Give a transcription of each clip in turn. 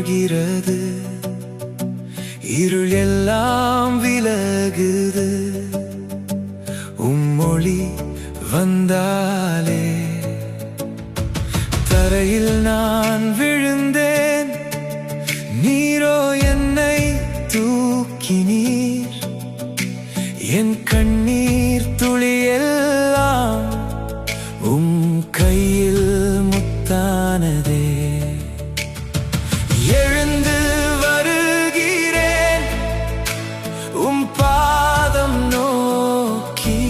மறைகிறது, இருள் எல்லாம் விலகுது. மொழி வந்தாலே தரையில் நான் விழுந்தேன், நீரோ என்னை தூக்கினீர். என் கண்ணீர் துளியெல்லாம் கையில் முத்தானதே. எழுந்து வருகிறேன் பாதம் நோக்கி,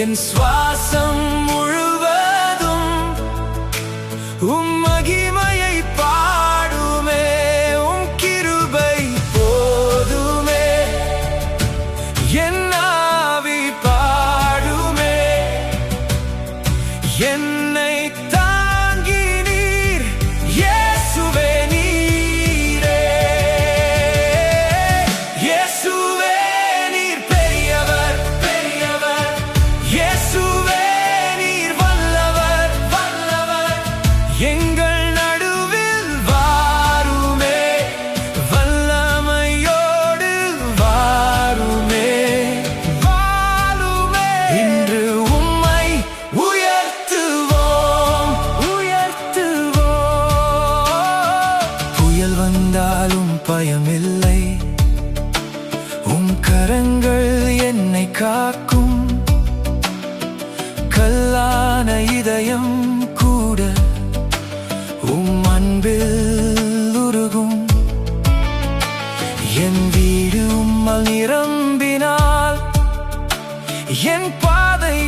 என் சுவாசம் முழுவதும் மகிமையை பாடுமே. கிருபை போதுமே, என் ஆவி பாடுமே. என்னை தாங்கி நீர் இயேசுவே, நீரே இயேசுவே. நீர் பெரியவர், பெரியவர். இயேசுவே நீர் வல்லவர், வல்லவர். எங்கள் நடுவில் வாருமே, வல்லமையோடு வாருமே, வாருமே. இன்று உம்மை உயர்த்துவோம், உயர்த்துவோம். புயல் வந்தாலும் பயமில்லை, கரங்கள் என்னை காக்கும். கல்லான இதயம் கூட அன்பில் உருகும். என் வீடு உம்மால் நிரம்பினால் என் பாதை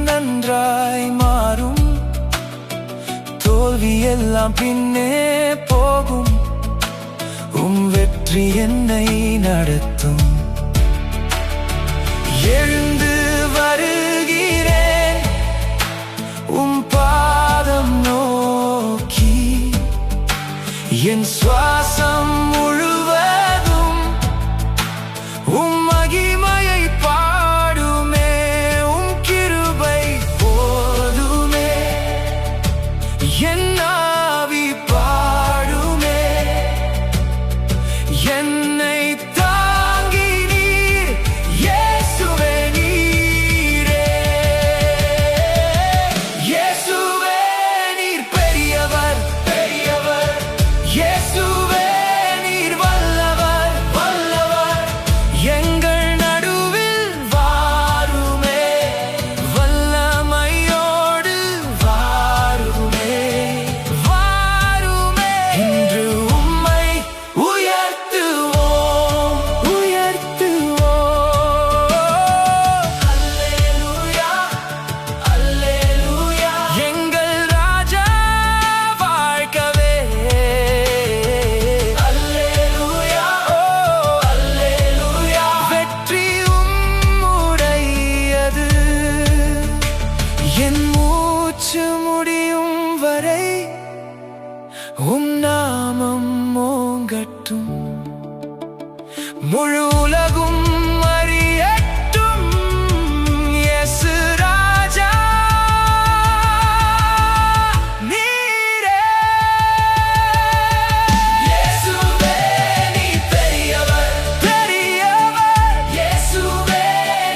நன்றாய் மாறும். தோல்வி எல்லாம் பின்னே போகும், வெற்றி என்னை நடத்தும். எழுந்து வருகிறேன் பாதம் நோக்கி, என் சுவாசம் முழுவதும் மகிமையை பாடுமே. கிருபை போதுமே, என் ஆவி பாடுமே. என்னை தாங்கி நீர் இயேசுவே, நீரே இயேசுவே. நீர் பெரியவர், பெரியவர். இயேசுவே நீர் வல்லவர், வல்லவர். எங்கள் நடுவில் வாருமே, வல்லமையோடு வாருமே, வாருமே. இன்று உம்மை உயர்த்துவோம், உயர்த்துவோம். அல்லேலூயா, அல்லேலூயா. எங்கள் ராஜா வாழ்கவே. அல்லேலூயா, ஓ அல்லேலூயா. வெற்றி உம்முடையது, என் மூச்சு முடியும் வரை நாமம் ஓங்கட்டும். முழு உலகும் அறியட்டும், இயேசு ராஜா நீரே. இயேசுவே நீர் பெரியவர், பெரியவர். இயேசுவே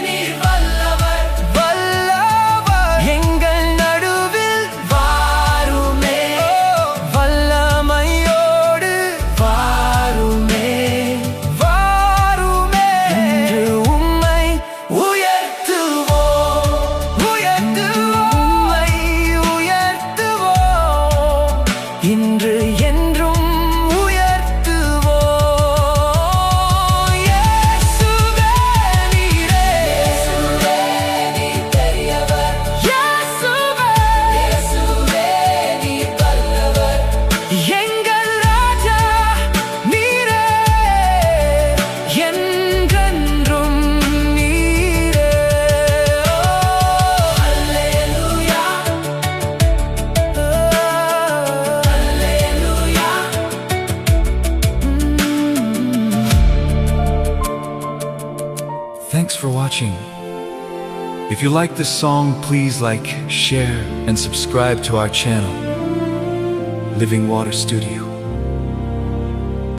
நீர் வல்லவர், வல்லவர். எங்கள் நடுவில் வாருமே, வல்லமையோடு வாருமே, வாருமே. இன்று உம்மை உயர்த்துவோம், உயர்த்துவோம். உம்மை உயர்த்துவோம், இன்று என்றும் உயர்த்துவோம். இயேசுவே நீரே, இயேசுவே நீர் பெரியவர். இயேசுவே, இயேசுவே நீர் வல்லவர். எங்கள் ராஜா நீரே, என்றென்றும் நீரே. அல்லேலூயா, அல்லேலூயா. Thanks for watching. If you like this song, please like, share, and subscribe to our channel, Living Water Studio.